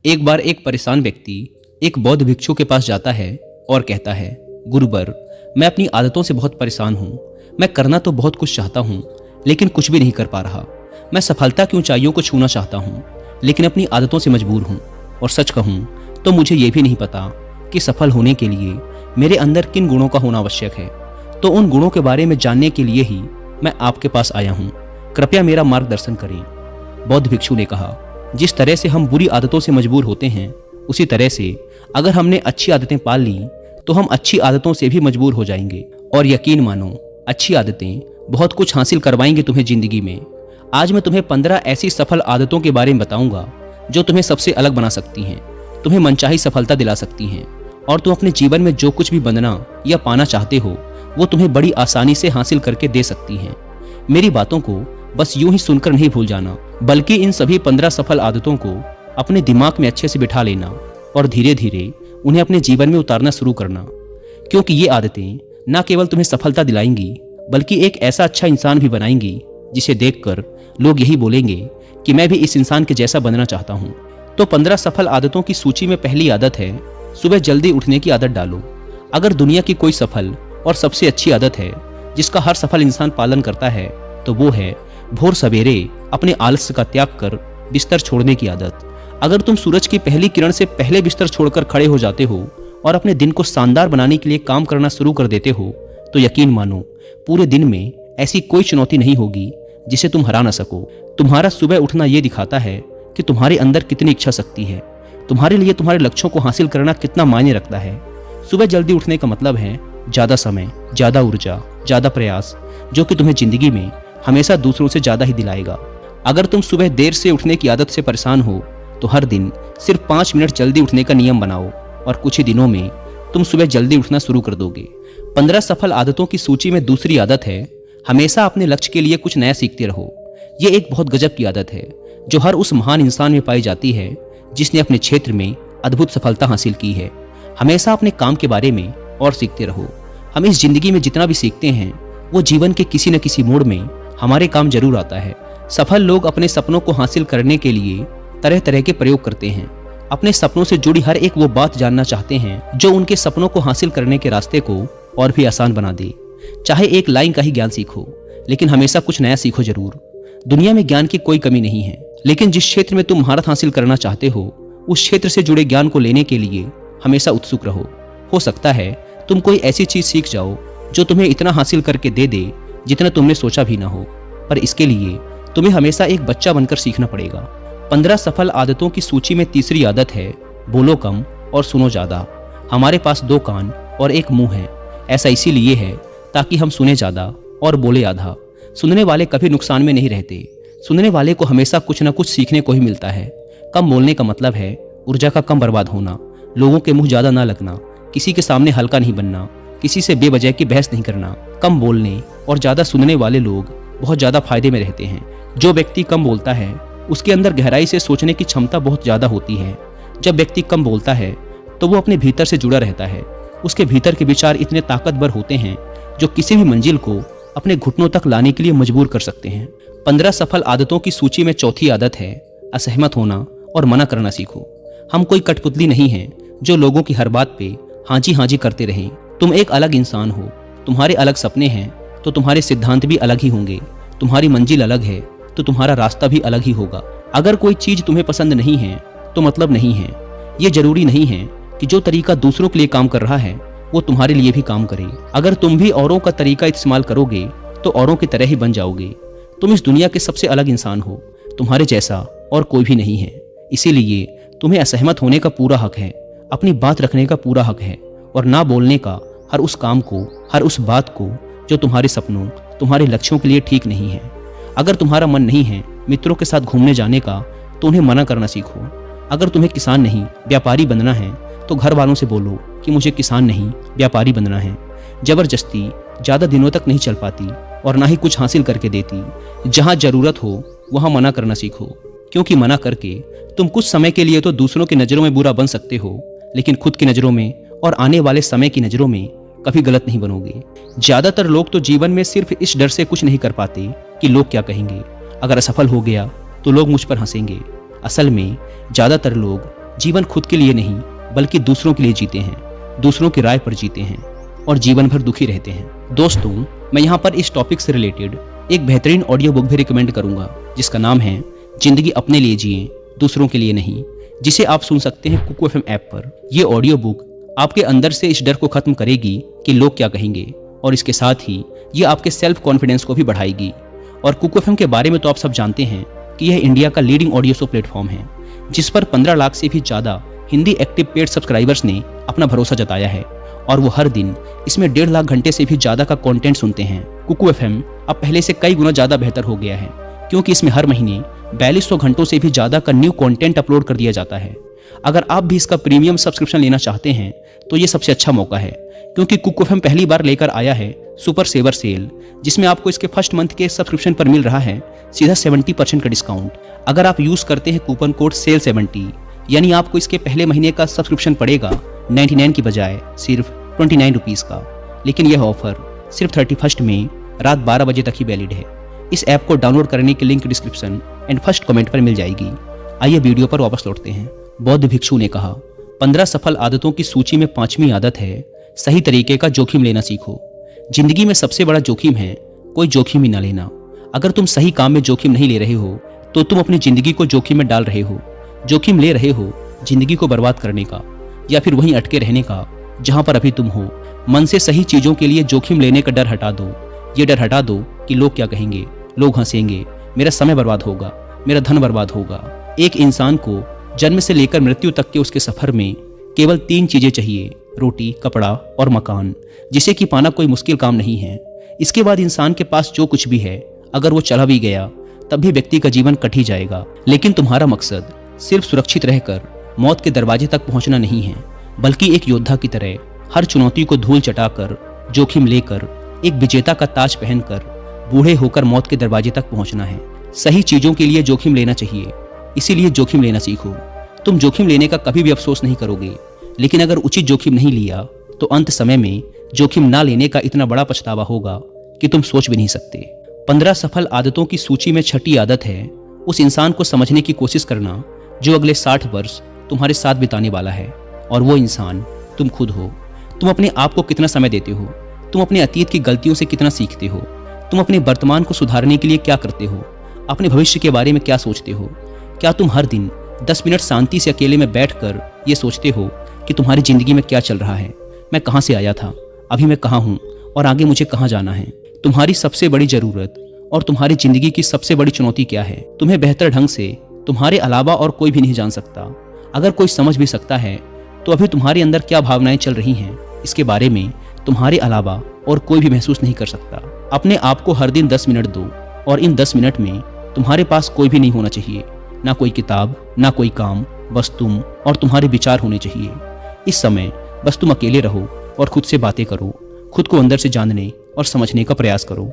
एक बार एक परेशान व्यक्ति एक बौद्ध भिक्षु के पास जाता है और कहता है, गुरुवर, मैं अपनी आदतों से बहुत परेशान हूँ। मैं करना तो बहुत कुछ चाहता हूँ, लेकिन कुछ भी नहीं कर पा रहा। मैं सफलता की ऊंचाइयों को छूना चाहता हूँ, लेकिन अपनी आदतों से मजबूर हूँ। और सच कहूँ तो मुझे ये भी नहीं पता कि सफल होने के लिए मेरे अंदर किन गुणों का होना आवश्यक है। तो उन गुणों के बारे में जानने के लिए ही मैं आपके पास आया हूँ। कृपया मेरा मार्गदर्शन करें। बौद्ध भिक्षु ने कहा, जिस तरह से हम बुरी आदतों से मजबूर होते हैं, उसी तरह से अगर हमने अच्छी आदतें पाल ली तो हम अच्छी आदतों से भी मजबूर हो जाएंगे। और यकीन मानो, अच्छी आदतें बहुत कुछ हासिल करवाएंगे तुम्हें जिंदगी में। आज मैं तुम्हें 15 ऐसी सफल आदतों के बारे में बताऊंगा जो तुम्हें सबसे अलग बना सकती हैं, तुम्हें मनचाही सफलता दिला सकती हैं, और तुम अपने जीवन में जो कुछ भी बनना या पाना चाहते हो वो तुम्हें बड़ी आसानी से हासिल करके दे सकती हैं। मेरी बातों को बस यूं ही सुनकर नहीं भूल जाना, बल्कि इन सभी 15 सफल आदतों को अपने दिमाग में अच्छे से बिठा लेना और धीरे धीरे उन्हें अपने जीवन में उतारना शुरू करना। क्योंकि ये आदतें न केवल तुम्हें सफलता दिलाएंगी, बल्कि एक ऐसा अच्छा इंसान भी बनाएंगी जिसे देखकर लोग यही बोलेंगे कि मैं भी इस इंसान के जैसा बनना चाहता हूँ। तो 15 सफल आदतों की सूची में पहली आदत है, सुबह जल्दी उठने की आदत डालो। अगर दुनिया की कोई सफल और सबसे अच्छी आदत है जिसका हर सफल इंसान पालन करता है, तो वो है भोर सवेरे अपने आलस्य का त्याग कर बिस्तर छोड़ने की आदत। अगर तुम सूरज की पहली किरण से पहले बिस्तर छोड़कर खड़े हो जाते हो और अपने दिन को शानदार बनाने के लिए काम करना शुरू कर देते हो, तो यकीन मानो, पूरे दिन में ऐसी कोई चुनौती नहीं होगी जिसे तुम हरा ना सको। तुम्हारा सुबह उठना ये दिखाता है कि तुम्हारे अंदर कितनी इच्छा शक्ति है, तुम्हारे लिए तुम्हारे लक्ष्यों को हासिल करना कितना मायने रखता है। सुबह जल्दी उठने का मतलब है ज्यादा समय, ज्यादा ऊर्जा, ज्यादा प्रयास, जो कि तुम्हें जिंदगी में हमेशा दूसरों से ज्यादा ही दिलाएगा। अगर तुम सुबह देर से उठने की आदत से परेशान हो तो हर दिन सिर्फ 5 मिनट जल्दी उठने का नियम बनाओ और कुछ ही दिनों में तुम सुबह जल्दी उठना शुरू कर दोगे। 15 सफल आदतों की सूची में दूसरी आदत है, हमेशा अपने लक्ष्य के लिए कुछ नया सीखते रहो। ये एक बहुत गजब की आदत है जो हर उस महान इंसान में पाई जाती है जिसने अपने क्षेत्र में अद्भुत सफलता हासिल की है। हमेशा अपने काम के बारे में और सीखते रहो। हम इस जिंदगी में जितना भी सीखते हैं वो जीवन के किसी न किसी मोड़ में हमारे काम जरूर आता है। सफल लोग अपने सपनों को हासिल करने के लिए तरह तरह के प्रयोग करते हैं। अपने सपनों से जुड़ी हर एक वो बात जानना चाहते हैं जो उनके सपनों को हासिल करने के रास्ते को और भी आसान बना दे। चाहे एक लाइन का ही ज्ञान सीखो, लेकिन हमेशा कुछ नया सीखो जरूर। दुनिया में ज्ञान की कोई कमी नहीं है, लेकिन जिस क्षेत्र में तुम महारत हासिल करना चाहते हो उस क्षेत्र से जुड़े ज्ञान को लेने के लिए हमेशा उत्सुक रहो। हो सकता है तुम कोई ऐसी चीज सीख जाओ जो तुम्हें इतना हासिल करके दे दे जितना तुमने सोचा भी ना हो, पर इसके लिए तुम्हें हमेशा एक बच्चा बनकर सीखना पड़ेगा। 15 सफल आदतों की सूची में तीसरी आदत है, बोलो कम और सुनो ज्यादा। हमारे पास 2 कान और एक मुंह है। ऐसा इसीलिए है ताकि हम सुने ज्यादा और बोले आधा। सुनने वाले कभी नुकसान में नहीं रहते। सुनने वाले को हमेशा कुछ न कुछ सीखने को ही मिलता है। कम बोलने का मतलब है ऊर्जा का कम बर्बाद होना, लोगों के मुंह ज्यादा ना लगना, किसी के सामने हल्का नहीं बनना, किसी से बेवजह की बहस नहीं करना। कम बोलने और ज्यादा सुनने वाले लोग बहुत ज्यादा फायदे में रहते हैं। जो व्यक्ति कम बोलता है उसके अंदर गहराई से सोचने की क्षमता बहुत ज्यादा होती है। जब व्यक्ति कम बोलता है तो वो अपने भीतर से जुड़ा रहता है। उसके भीतर के विचार इतने ताकतवर होते हैं जो किसी भी मंजिल को अपने घुटनों तक लाने के लिए मजबूर कर सकते हैं। 15 सफल आदतों की सूची में चौथी आदत है, असहमत होना और मना करना सीखो। हम कोई कठपुतली नहीं हैं जो लोगों की हर बात पे हाँ जी करते रहें। तुम एक अलग इंसान हो, तुम्हारे अलग सपने हैं तो तुम्हारे सिद्धांत भी अलग ही होंगे। तुम्हारी मंजिल अलग है तो तुम्हारा रास्ता भी अलग ही होगा। अगर कोई चीज तुम्हें पसंद नहीं है तो मतलब नहीं है। ये जरूरी नहीं है कि जो तरीका दूसरों के लिए काम कर रहा है वो तुम्हारे लिए भी काम करे। अगर तुम भी औरों का तरीका इस्तेमाल करोगे तो औरों की तरह ही बन जाओगे। तुम इस दुनिया के सबसे अलग इंसान हो, तुम्हारे जैसा और कोई भी नहीं है। इसीलिए तुम्हें असहमत होने का पूरा हक है, अपनी बात रखने का पूरा हक है और ना बोलने का हर उस काम को, हर उस बात को जो तुम्हारे सपनों, तुम्हारे लक्ष्यों के लिए ठीक नहीं है। अगर तुम्हारा मन नहीं है मित्रों के साथ घूमने जाने का तो उन्हें मना करना सीखो। अगर तुम्हें किसान नहीं व्यापारी बनना है तो घर वालों से बोलो कि मुझे किसान नहीं व्यापारी बनना है। जबरदस्ती ज्यादा दिनों तक नहीं चल पाती और ना ही कुछ हासिल करके देती। जहां जरूरत हो वहां मना करना सीखो, क्योंकि मना करके तुम कुछ समय के लिए तो दूसरों की नजरों में बुरा बन सकते हो, लेकिन खुद की नजरों में और आने वाले समय की नजरों में कभी गलत नहीं बनोगे। ज्यादातर लोग तो जीवन में सिर्फ इस डर से कुछ नहीं कर पाते कि लोग क्या कहेंगे। अगर असफल हो गया तो लोग मुझ पर हंसेंगे। असल में ज्यादातर लोग जीवन खुद के लिए नहीं बल्कि दूसरों के लिए जीते हैं, दूसरों की राय पर जीते हैं और जीवन भर दुखी रहते हैं। दोस्तों, मैं यहाँ पर इस टॉपिक से रिलेटेड एक बेहतरीन ऑडियो बुक भी रिकमेंड करूंगा जिसका नाम है जिंदगी अपने लिए जिए, दूसरों के लिए नहीं, जिसे आप सुन सकते हैं कुकू एफएम ऐप पर। यह ऑडियो बुक आपके अंदर से इस डर को खत्म करेगी कि लोग क्या कहेंगे, और इसके साथ ही ये आपके सेल्फ कॉन्फिडेंस को भी बढ़ाएगी। और कुकू एफएम के बारे में तो आप सब जानते हैं कि यह इंडिया का लीडिंग ऑडियो शो प्लेटफॉर्म है जिस पर 15 लाख से भी ज़्यादा हिंदी एक्टिव पेड सब्सक्राइबर्स ने अपना भरोसा जताया है और वो हर दिन इसमें 1.5 लाख घंटे से भी ज़्यादा का कंटेंट सुनते हैं। कुकू एफएम अब पहले से कई गुना ज़्यादा बेहतर हो गया है क्योंकि इसमें हर महीने 4200 घंटों से भी ज़्यादा का न्यू कंटेंट अपलोड कर दिया जाता है। अगर आप भी इसका प्रीमियम सब्सक्रिप्शन लेना चाहते हैं तो ये सबसे अच्छा मौका है क्योंकि कुकू एफएम पहली बार लेकर आया है सुपर सेवर सेल, जिसमें आपको इसके फर्स्ट मंथ के सब्सक्रिप्शन पर मिल रहा है सीधा 70% का डिस्काउंट। अगर आप यूज़ करते हैं कूपन कोड SALE70, यानी आपको इसके पहले महीने का सब्सक्रिप्शन पड़ेगा 99 की बजाय सिर्फ 29 रुपीज़ का। लेकिन यह ऑफर सिर्फ 31 मई रात 12 बजे तक ही वैलिड है। इस ऐप को डाउनलोड करने की link description and first comment पर मिल जाएगी। आइए वीडियो पर वापस लौटते हैं। बौद्ध भिक्षु ने कहा, 15 सफल आदतों की सूची में 5वीं आदत है सही तरीके का जोखिम लेना सीखो। जिंदगी में सबसे बड़ा जोखिम है कोई जोखिम ही ना लेना। अगर तुम सही काम में जोखिम नहीं ले रहे हो तो तुम अपनी जिंदगी को जोखिम में डाल रहे हो। जोखिम ले रहे हो जिंदगी को बर्बाद करने का या फिर वहीं अटके रहने का जहां पर अभी तुम हो। मन से सही चीजों के लिए जोखिम लेने का डर हटा दो। ये डर हटा दो कि लोग क्या कहेंगे, लोग हंसेंगे, मेरा समय बर्बाद होगा, मेरा धन बर्बाद होगा। एक इंसान को जन्म से लेकर मृत्यु तक के उसके सफर में केवल 3 चीजें चाहिए, रोटी, कपड़ा और मकान, जिसे कि पाना कोई मुश्किल काम नहीं है। इसके बाद इंसान के पास जो कुछ भी है अगर वो चला भी गया तब भी व्यक्ति का जीवन कट ही जाएगा। लेकिन तुम्हारा मकसद सिर्फ सुरक्षित रहकर मौत के दरवाजे तक पहुंचना नहीं है, बल्कि एक योद्धा की तरह हर चुनौती को धूल चटाकर, जोखिम लेकर, एक विजेता का ताज पहनकर बूढ़े होकर मौत के दरवाजे तक पहुंचना है। सही चीजों के लिए जोखिम लेना चाहिए, इसीलिए जोखिम लेना सीखो। तुम जोखिम लेने का कभी भी अफसोस नहीं करोगे, लेकिन अगर उचित जोखिम नहीं लिया तो अंत समय में जोखिम ना लेने का इतना बड़ा पछतावा होगा कि तुम सोच भी नहीं सकते। 15 सफल आदतों की सूची में 6ठी आदत है उस इंसान को समझने की कोशिश करना जो अगले 60 वर्ष तुम्हारे साथ बिताने वाला है, और वो इंसान तुम खुद हो। तुम अपने आप को कितना समय देते हो, तुम अपने अतीत की गलतियों से कितना सीखते हो, तुम अपने वर्तमान को सुधारने के लिए क्या करते हो, अपने भविष्य के बारे में क्या सोचते हो। क्या तुम हर दिन 10 मिनट शांति से अकेले में बैठकर ये सोचते हो कि तुम्हारी जिंदगी में क्या चल रहा है, मैं कहाँ से आया था, अभी मैं कहाँ हूँ और आगे मुझे कहाँ जाना है। तुम्हारी सबसे बड़ी जरूरत और तुम्हारी जिंदगी की सबसे बड़ी चुनौती क्या है, तुम्हें बेहतर ढंग से तुम्हारे अलावा और कोई भी नहीं जान सकता। अगर कोई समझ भी सकता है तो अभी तुम्हारे अंदर क्या भावनाएं चल रही हैं इसके बारे में तुम्हारे अलावा और कोई भी महसूस नहीं कर सकता। अपने आप को हर दिन 10 मिनट दो और इन 10 मिनट में तुम्हारे पास कोई भी नहीं होना चाहिए, ना कोई किताब, ना कोई काम, बस तुम और तुम्हारे विचार होने चाहिए। इस समय बस तुम अकेले रहो और खुद से बातें करो, खुद को अंदर से जानने और समझने का प्रयास करो।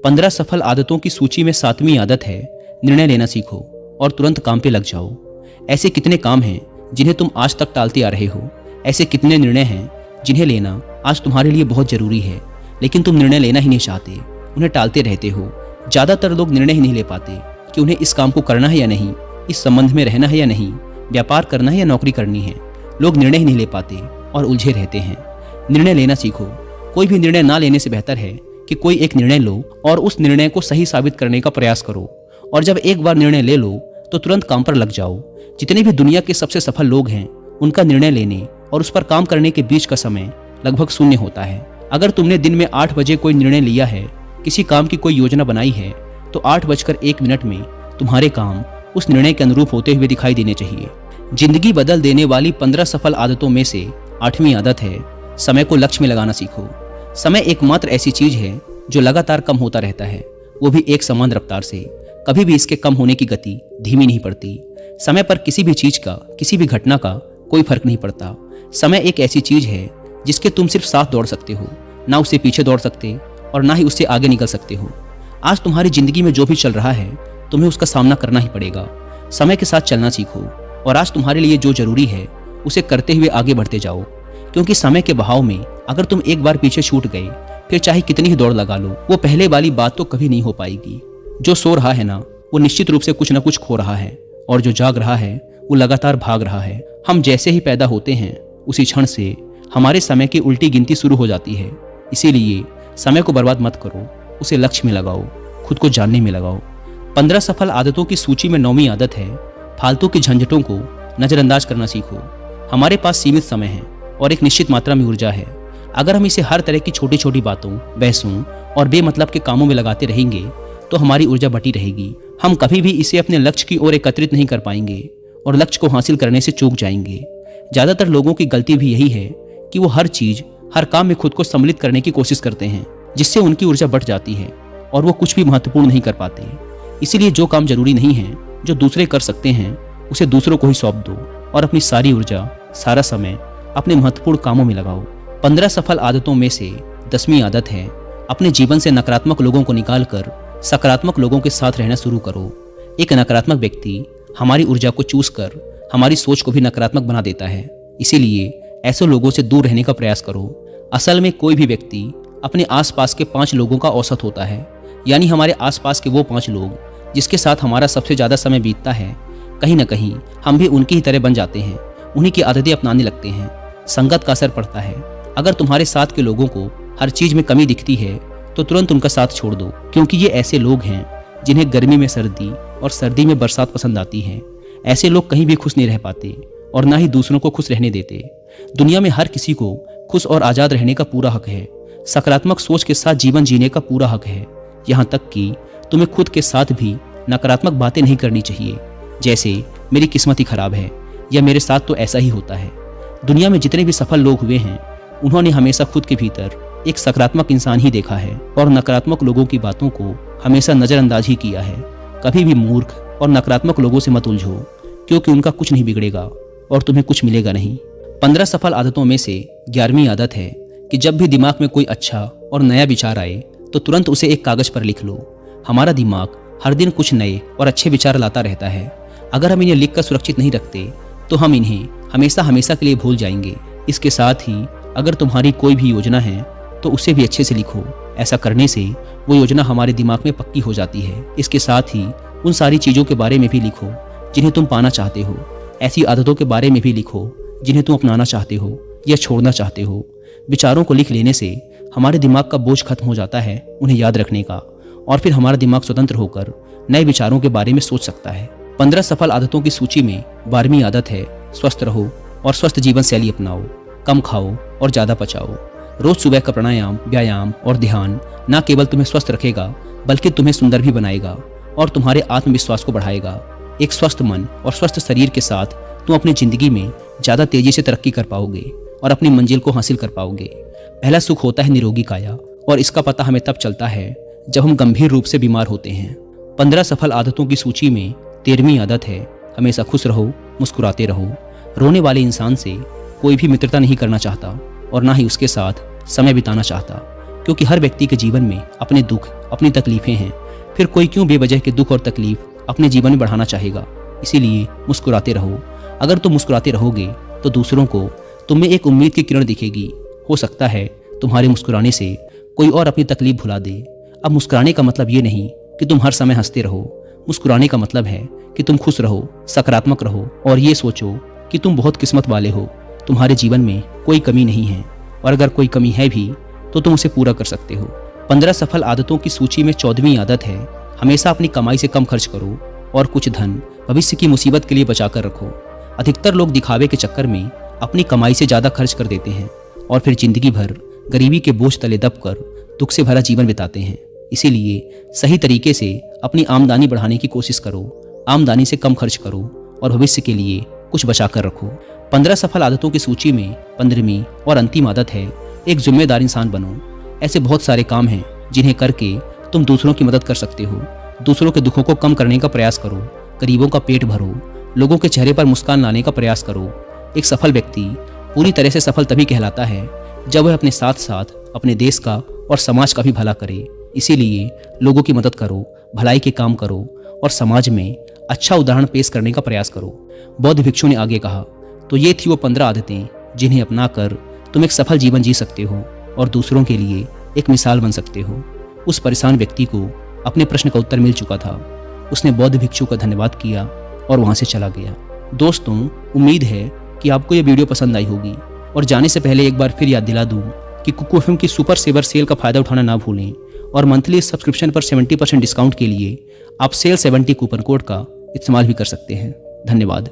15 सफल आदतों की सूची में 7वीं आदत है निर्णय लेना सीखो और तुरंत काम पे लग जाओ। ऐसे कितने काम हैं जिन्हें तुम आज तक टालते आ रहे हो, ऐसे कितने निर्णय हैं जिन्हें लेना आज तुम्हारे लिए बहुत जरूरी है, लेकिन तुम निर्णय लेना ही नहीं चाहते, उन्हें टालते रहते हो। ज़्यादातर लोग निर्णय ही नहीं ले पाते कि उन्हें इस काम को करना है या नहीं, इस संबंध में रहना है या नहीं, व्यापार करना है या नौकरी करनी है। लोग निर्णय ही नहीं ले पाते और उलझे रहते हैं। निर्णय लेना सीखो। कोई भी निर्णय ना लेने से बेहतर है कि कोई एक निर्णय लो और उस निर्णय को सही साबित करने का प्रयास करो, और जब एक बार निर्णय ले लो तो तुरंत काम पर लग जाओ। जितने भी दुनिया के सबसे सफल लोग हैं उनका निर्णय लेने और उस पर काम करने के बीच का समय लगभग 0 होता है। अगर तुमने दिन में 8 बजे कोई निर्णय लिया है, किसी काम की कोई योजना बनाई है, तो 8:01 में तुम्हारे काम उस निर्णय के अनुरूप होते हुए दिखाई देने चाहिए। जिंदगी बदल देने वाली 15 सफल आदतों में से 8वीं आदत है समय को लक्ष्य में लगाना सीखो। समय एकमात्र ऐसी चीज है जो लगातार कम होता रहता है, वो भी एक समान रफ्तार से। कभी भी इसके कम होने की गति धीमी नहीं पड़ती। समय पर किसी भी चीज का, किसी भी घटना का कोई फर्क नहीं पड़ता। समय एक ऐसी चीज है जिसके तुम सिर्फ साथ दौड़ सकते हो, ना उससे पीछे दौड़ सकते और ना ही उससे आगे निकल सकते हो। आज तुम्हारी जिंदगी में जो भी चल रहा है तुम्हें उसका सामना करना ही पड़ेगा। समय के साथ चलना सीखो और आज तुम्हारे लिए जो जरूरी है उसे करते हुए आगे बढ़ते जाओ, क्योंकि समय के बहाव में अगर तुम एक बार पीछे छूट गए फिर चाहे कितनी ही दौड़ लगा लो, वो पहले वाली बात तो कभी नहीं हो पाएगी। जो सो रहा है ना, वो निश्चित रूप से कुछ ना कुछ खो रहा है, और जो जाग रहा है वो लगातार भाग रहा है। हम जैसे ही पैदा होते हैं उसी क्षण से हमारे समय की उल्टी गिनती शुरू हो जाती है। इसीलिए समय को बर्बाद मत करो, उसे लक्ष्य में लगाओ, खुद को जानने में लगाओ। 15 सफल आदतों की सूची में 9वीं आदत है, फालतू की झंझटों को नजरअंदाज करना सीखो। हमारे पास सीमित समय है और एक निश्चित मात्रा में ऊर्जा है। अगर हम इसे हर तरह की छोटी छोटी बातों, बहसों और बेमतलब के कामों में लगाते रहेंगे तो हमारी ऊर्जा बटी रहेगी। हम कभी भी इसे अपने लक्ष्य की ओर एकत्रित नहीं कर पाएंगे और लक्ष्य को हासिल करने से चूक जाएंगे। ज्यादातर लोगों की गलती भी यही है कि वो हर चीज, हर काम में खुद को सम्मिलित करने की कोशिश करते हैं, जिससे उनकी ऊर्जा बढ़ जाती है और वो कुछ भी महत्वपूर्ण नहीं कर पाते। इसीलिए जो काम जरूरी नहीं है, जो दूसरे कर सकते हैं, उसे दूसरों को ही सौंप दो और अपनी सारी ऊर्जा, सारा समय अपने महत्वपूर्ण कामों में लगाओ। 15 सफल आदतों में से 10वीं आदत है, अपने जीवन से नकारात्मक लोगों को निकालकर सकारात्मक लोगों के साथ रहना शुरू करो। एक नकारात्मक व्यक्ति हमारी ऊर्जा को चूस कर हमारी सोच को भी नकारात्मक बना देता है। इसीलिए ऐसे लोगों से दूर रहने का प्रयास करो। असल में कोई भी व्यक्ति अपने आसपास के 5 लोगों का औसत होता है, यानी हमारे आसपास के वो 5 लोग जिसके साथ हमारा सबसे ज़्यादा समय बीतता है, कहीं ना कहीं हम भी उनकी ही तरह बन जाते हैं, उन्हीं की आदतें अपनाने लगते हैं। संगत का असर पड़ता है। अगर तुम्हारे साथ के लोगों को हर चीज़ में कमी दिखती है तो तुरंत उनका साथ छोड़ दो, क्योंकि ये ऐसे लोग हैं जिन्हें गर्मी में सर्दी और सर्दी में बरसात पसंद आती है। ऐसे लोग कहीं भी खुश नहीं रह पाते और ना ही दूसरों को खुश रहने देते। दुनिया में हर किसी को खुश और आज़ाद रहने का पूरा हक है। सकारात्मक सोच के साथ जीवन जीने का पूरा हक है। यहाँ तक कि तुम्हें खुद के साथ भी नकारात्मक बातें नहीं करनी चाहिए, जैसे मेरी किस्मत ही खराब है या मेरे साथ तो ऐसा ही होता है। दुनिया में जितने भी सफल लोग हुए हैं, उन्होंने हमेशा खुद के भीतर एक सकारात्मक इंसान ही देखा है और नकारात्मक लोगों की बातों को हमेशा नज़रअंदाज ही किया है। कभी भी मूर्ख और नकारात्मक लोगों से मत उलझो, क्योंकि उनका कुछ नहीं बिगड़ेगा और तुम्हें कुछ मिलेगा नहीं। 15 सफल आदतों में से 11वीं आदत है कि जब भी दिमाग में कोई अच्छा और नया विचार आए तो तुरंत उसे एक कागज पर लिख लो। हमारा दिमाग हर दिन कुछ नए और अच्छे विचार लाता रहता है। अगर हम इन्हें लिखकर सुरक्षित नहीं रखते तो हम इन्हें हमेशा हमेशा के लिए भूल जाएंगे। इसके साथ ही अगर तुम्हारी कोई भी योजना है तो उसे भी अच्छे से लिखो। ऐसा करने से वो योजना हमारे दिमाग में पक्की हो जाती है। इसके साथ ही उन सारी चीज़ों के बारे में भी लिखो जिन्हें तुम पाना चाहते हो। ऐसी आदतों के बारे में भी लिखो जिन्हें तुम अपनाना चाहते हो या छोड़ना चाहते हो। विचारों को लिख लेने से हमारे दिमाग का बोझ खत्म हो जाता है उन्हें याद रखने का, और फिर हमारा दिमाग स्वतंत्र होकर नए विचारों के बारे में सोच सकता है। 15 सफल आदतों की सूची में 12वीं आदत है, स्वस्थ रहो और स्वस्थ जीवन शैली अपनाओ। कम खाओ और ज़्यादा पचाओ। रोज सुबह का प्राणायाम, व्यायाम और ध्यान न केवल तुम्हें स्वस्थ रखेगा बल्कि तुम्हें सुंदर भी बनाएगा और तुम्हारे आत्मविश्वास को बढ़ाएगा। एक स्वस्थ मन और स्वस्थ शरीर के साथ तुम अपनी जिंदगी में ज़्यादा तेजी से तरक्की कर पाओगे और अपनी मंजिल को हासिल कर पाओगे। पहला सुख होता है निरोगी काया, और इसका पता हमें तब चलता है जब हम गंभीर रूप से बीमार होते हैं। 15 सफल आदतों की सूची में 13वीं आदत है, हमेशा खुश रहो, मुस्कुराते रहो। रोने वाले इंसान से कोई भी मित्रता नहीं करना चाहता और ना ही उसके साथ समय बिताना चाहता, क्योंकि हर व्यक्ति के जीवन में अपने दुख, अपनी तकलीफें हैं। फिर कोई क्यों बेवजह के दुख और तकलीफ अपने जीवन में बढ़ाना चाहेगा। इसीलिए मुस्कुराते रहो। अगर तुम मुस्कुराते रहोगे तो दूसरों को तुम में एक उम्मीद की किरण दिखेगी। हो सकता है तुम्हारे मुस्कुराने से कोई और अपनी तकलीफ भुला दे। अब मुस्कुराने का मतलब ये नहीं कि तुम हर समय हंसते रहो। मुस्कुराने का मतलब है कि तुम खुश रहो, सकारात्मक रहो और ये सोचो कि तुम बहुत किस्मत वाले हो। तुम्हारे जीवन में कोई कमी नहीं है, और अगर कोई कमी है भी तो तुम उसे पूरा कर सकते हो। 15 सफल आदतों की सूची में 14वीं आदत है, हमेशा अपनी कमाई से कम खर्च करो और कुछ धन भविष्य की मुसीबत के लिए बचा कर रखो। अधिकतर लोग दिखावे के चक्कर में अपनी कमाई से ज़्यादा खर्च कर देते हैं और फिर जिंदगी भर गरीबी के बोझ तले दबकर दुख से भरा जीवन बिताते हैं। इसीलिए सही तरीके से अपनी आमदनी बढ़ाने की कोशिश करो। आमदनी से कम खर्च करो और भविष्य के लिए कुछ बचा कर रखो। 15 सफल आदतों की सूची में 15वीं और अंतिम आदत है, एक जिम्मेदार इंसान बनो। ऐसे बहुत सारे काम हैं जिन्हें करके तुम दूसरों की मदद कर सकते हो। दूसरों के दुखों को कम करने का प्रयास करो, गरीबों का पेट भरो, लोगों के चेहरे पर मुस्कान लाने का प्रयास करो। एक सफल व्यक्ति पूरी तरह से सफल तभी कहलाता है जब वह अपने साथ साथ अपने देश का और समाज का भी भला करे। इसीलिए लोगों की मदद करो, भलाई के काम करो और समाज में अच्छा उदाहरण पेश करने का प्रयास करो। बौद्ध भिक्षु ने आगे कहा, तो ये थी वो 15 आदतें जिन्हें अपनाकर तुम एक सफल जीवन जी सकते हो और दूसरों के लिए एक मिसाल बन सकते हो। उस परेशान व्यक्ति को अपने प्रश्न का उत्तर मिल चुका था। उसने बौद्ध भिक्षु का धन्यवाद किया और वहां से चला गया। दोस्तों, उम्मीद है कि आपको ये वीडियो पसंद आई होगी। और जाने से पहले एक बार फिर याद दिला दूँ कि कुकू एफएम की सुपर सेवर सेल का फ़ायदा उठाना ना भूलें और मंथली सब्सक्रिप्शन पर 70% डिस्काउंट के लिए आप सेल 70 कूपन कोड का इस्तेमाल भी कर सकते हैं। धन्यवाद।